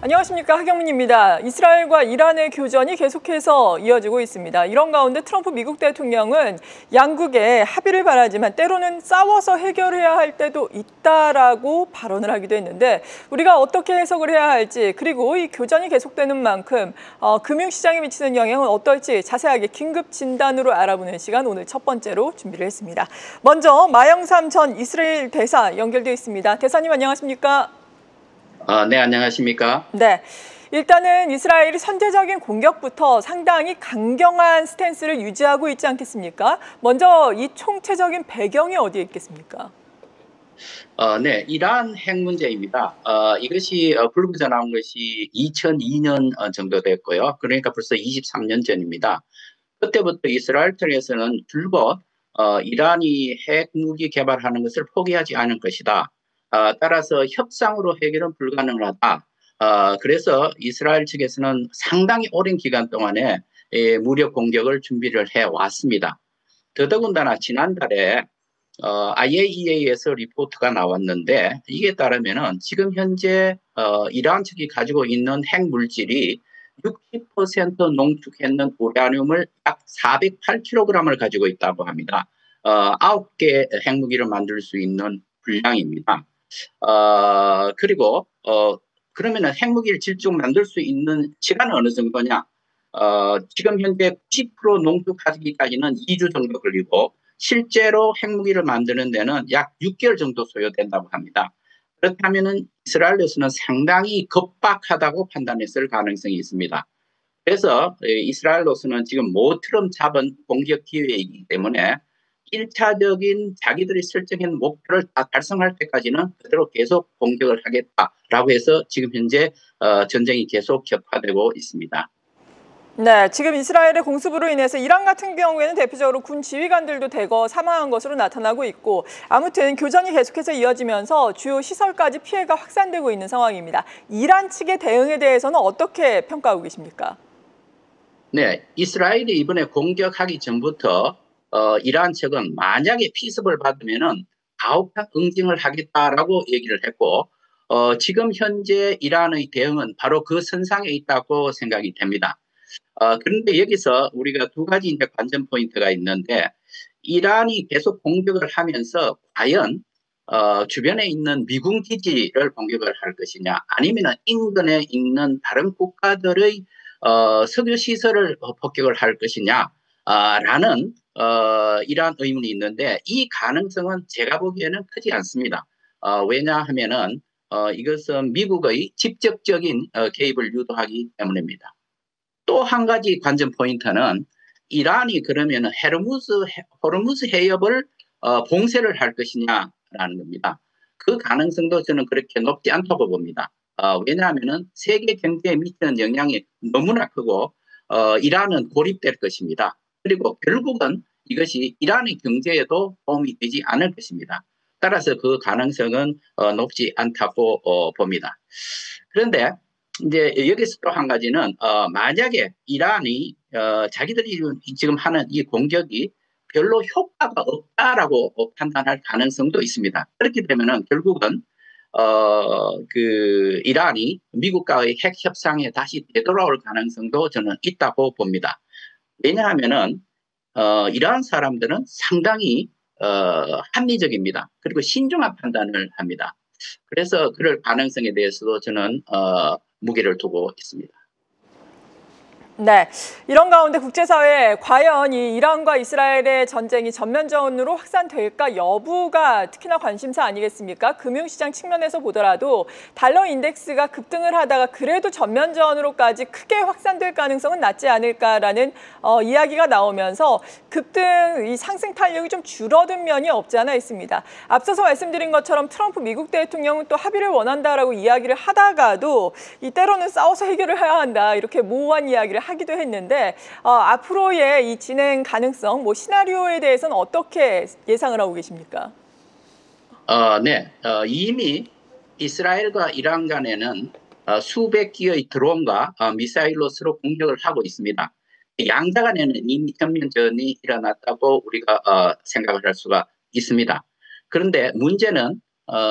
안녕하십니까, 하경민입니다. 이스라엘과 이란의 교전이 계속해서 이어지고 있습니다. 이런 가운데 트럼프 미국 대통령은 양국의 합의를 바라지만 때로는 싸워서 해결해야 할 때도 있다라고 발언을 하기도 했는데 우리가 어떻게 해석을 해야 할지 그리고 이 교전이 계속되는 만큼 금융시장에 미치는 영향은 어떨지 자세하게 긴급 진단으로 알아보는 시간 오늘 첫 번째로 준비를 했습니다. 먼저 마영삼 전 이스라엘 대사 연결되어 있습니다. 대사님 안녕하십니까? 네, 안녕하십니까? 네. 일단은 이스라엘이 선제적인 공격부터 상당히 강경한 스탠스를 유지하고 있지 않겠습니까? 먼저 이 총체적인 배경이 어디에 있겠습니까? 네, 이란 핵 문제입니다. 이것이 불거져 나온 것이 2002년 정도 됐고요. 그러니까 벌써 23년 전입니다. 그때부터 이스라엘 측에서는 줄곧 이란이 핵 무기 개발하는 것을 포기하지 않을 것이다. 따라서 협상으로 해결은 불가능하다. 그래서 이스라엘 측에서는 상당히 오랜 기간 동안에 무력 공격을 준비를 해왔습니다. 더더군다나 지난달에 IAEA에서 리포트가 나왔는데 이게 따르면은 지금 현재 이란 측이 가지고 있는 핵 물질이 60% 농축했는 우라늄을 약 408kg을 가지고 있다고 합니다. 9개 핵무기를 만들 수 있는 분량입니다. 그리고 그러면은 핵무기를 질적 만들 수 있는 시간은 어느 정도냐? 지금 현재 90% 농축하기까지는 2주 정도 걸리고 실제로 핵무기를 만드는 데는 약 6개월 정도 소요된다고 합니다. 그렇다면은 이스라엘에서는 상당히 급박하다고 판단했을 가능성이 있습니다. 그래서 이스라엘로서는 지금 모처럼 잡은 공격 기회이기 때문에 1차적인 자기들이 설정한 목표를 다 달성할 때까지는 그대로 계속 공격을 하겠다라고 해서 지금 현재 전쟁이 계속 격화되고 있습니다. 네, 지금 이스라엘의 공습으로 인해서 이란 같은 경우에는 대표적으로 군 지휘관들도 대거 사망한 것으로 나타나고 있고 아무튼 교전이 계속해서 이어지면서 주요 시설까지 피해가 확산되고 있는 상황입니다. 이란 측의 대응에 대해서는 어떻게 평가하고 계십니까? 네, 이스라엘이 이번에 공격하기 전부터 이란 측은 만약에 피습을 받으면은 가혹한 응징을 하겠다라고 얘기를 했고 지금 현재 이란의 대응은 바로 그 선상에 있다고 생각이 됩니다. 그런데 여기서 우리가 두 가지 이제 관전 포인트가 있는데 이란이 계속 공격을 하면서 과연 주변에 있는 미군 기지를 공격을 할 것이냐 아니면 인근에 있는 다른 국가들의 석유 시설을 폭격을 할 것이냐 라는 이러한 의문이 있는데 이 가능성은 제가 보기에는 크지 않습니다. 왜냐하면은 이것은 미국의 직접적인 개입을 유도하기 때문입니다. 또 한 가지 관전 포인트는 이란이 그러면 호르무즈 해협을 봉쇄를 할 것이냐라는 겁니다. 그 가능성도 저는 그렇게 높지 않다고 봅니다. 왜냐하면 세계 경제에 미치는 영향이 너무나 크고 이란은 고립될 것입니다. 그리고 결국은 이것이 이란의 경제에도 도움이 되지 않을 것입니다. 따라서 그 가능성은 높지 않다고 봅니다. 그런데 이제 여기서 또 한 가지는 만약에 이란이 자기들이 지금 하는 이 공격이 별로 효과가 없다라고 판단할 가능성도 있습니다. 그렇게 되면은 결국은 그 이란이 미국과의 핵 협상에 다시 되돌아올 가능성도 저는 있다고 봅니다. 왜냐하면은 이러한 사람들은 상당히 합리적입니다. 그리고 신중한 판단을 합니다. 그래서 그럴 가능성에 대해서도 저는 무게를 두고 있습니다. 네, 이런 가운데 국제사회에 과연 이 이란과 이스라엘의 전쟁이 전면전으로 확산될까 여부가 특히나 관심사 아니겠습니까? 금융시장 측면에서 보더라도 달러 인덱스가 급등을 하다가 그래도 전면전으로까지 크게 확산될 가능성은 낮지 않을까라는 이야기가 나오면서 급등, 이 상승 탄력이 좀 줄어든 면이 없지 않아 있습니다. 앞서서 말씀드린 것처럼 트럼프 미국 대통령은 또 합의를 원한다라고 이야기를 하다가도 이 때로는 싸워서 해결을 해야 한다 이렇게 모호한 이야기를 하기도 했는데 앞으로의 이 진행 가능성, 시나리오에 대해서는 어떻게 예상을 하고 계십니까? 네, 이미 이스라엘과 이란 간에는 수백 기의 드론과 미사일로 서로 공격을 하고 있습니다. 양자 간에는 이미 전면전이 일어났다고 우리가 생각을 할 수가 있습니다. 그런데 문제는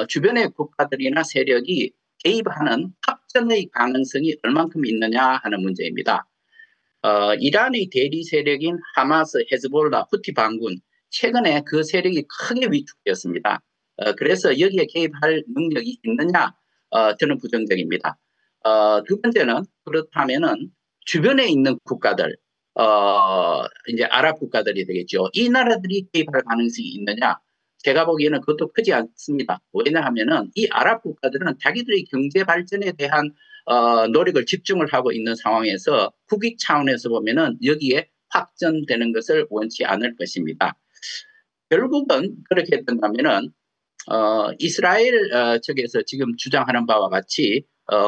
주변의 국가들이나 세력이 개입하는 확전의 가능성이 얼만큼 있느냐 하는 문제입니다. 이란의 대리 세력인 하마스, 헤즈볼라, 후티 반군 최근에 그 세력이 크게 위축되었습니다. 그래서 여기에 개입할 능력이 있느냐? 저는 부정적입니다. 두 번째는 그렇다면은 주변에 있는 국가들, 이제 아랍 국가들이 되겠죠. 이 나라들이 개입할 가능성이 있느냐? 제가 보기에는 그것도 크지 않습니다. 왜냐하면은 이 아랍 국가들은 자기들의 경제 발전에 대한 노력을 집중을 하고 있는 상황에서 국익 차원에서 보면은 여기에 확전되는 것을 원치 않을 것입니다. 결국은 그렇게 된다면은 이스라엘 측에서 지금 주장하는 바와 같이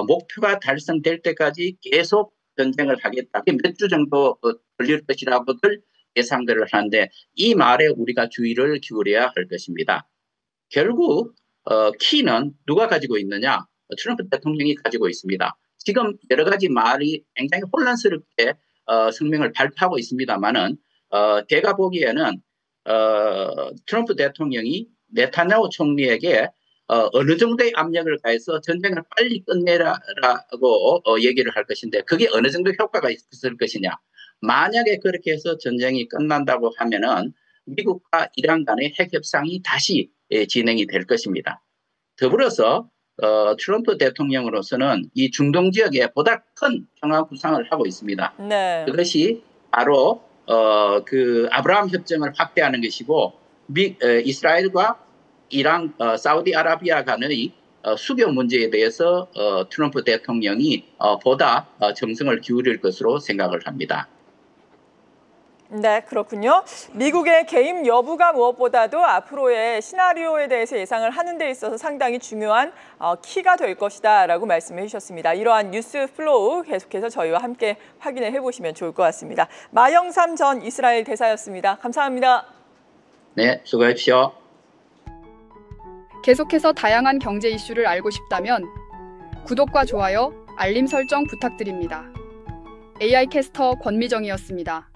목표가 달성될 때까지 계속 전쟁을 하겠다. 몇 주 정도 걸릴 것이라고들 예상들을 하는데 이 말에 우리가 주의를 기울여야 할 것입니다. 결국 키는 누가 가지고 있느냐? 트럼프 대통령이 가지고 있습니다. 지금 여러 가지 말이 굉장히 혼란스럽게 성명을 발표하고 있습니다만은 제가 보기에는 트럼프 대통령이 네타냐후 총리에게 어느 정도의 압력을 가해서 전쟁을 빨리 끝내라라고 얘기를 할 것인데 그게 어느 정도 효과가 있을 것이냐. 만약에 그렇게 해서 전쟁이 끝난다고 하면은 미국과 이란 간의 핵 협상이 다시 진행이 될 것입니다. 더불어서 트럼프 대통령으로서는 이 중동 지역에 보다 큰 평화 구상을 하고 있습니다. 네. 그것이 바로 그 아브라함 협정을 확대하는 것이고 이스라엘과 이란, 사우디아라비아 간의 수교 문제에 대해서 트럼프 대통령이 보다 정성을 기울일 것으로 생각을 합니다. 네, 그렇군요. 미국의 개입 여부가 무엇보다도 앞으로의 시나리오에 대해서 예상을 하는 데 있어서 상당히 중요한 키가 될 것이다라고 말씀해 주셨습니다. 이러한 뉴스 플로우 계속해서 저희와 함께 확인을 해보시면 좋을 것 같습니다. 마영삼 전 이스라엘 대사였습니다. 감사합니다. 네, 수고하십시오. 계속해서 다양한 경제 이슈를 알고 싶다면 구독과 좋아요, 알림 설정 부탁드립니다. AI 캐스터 권미정이었습니다.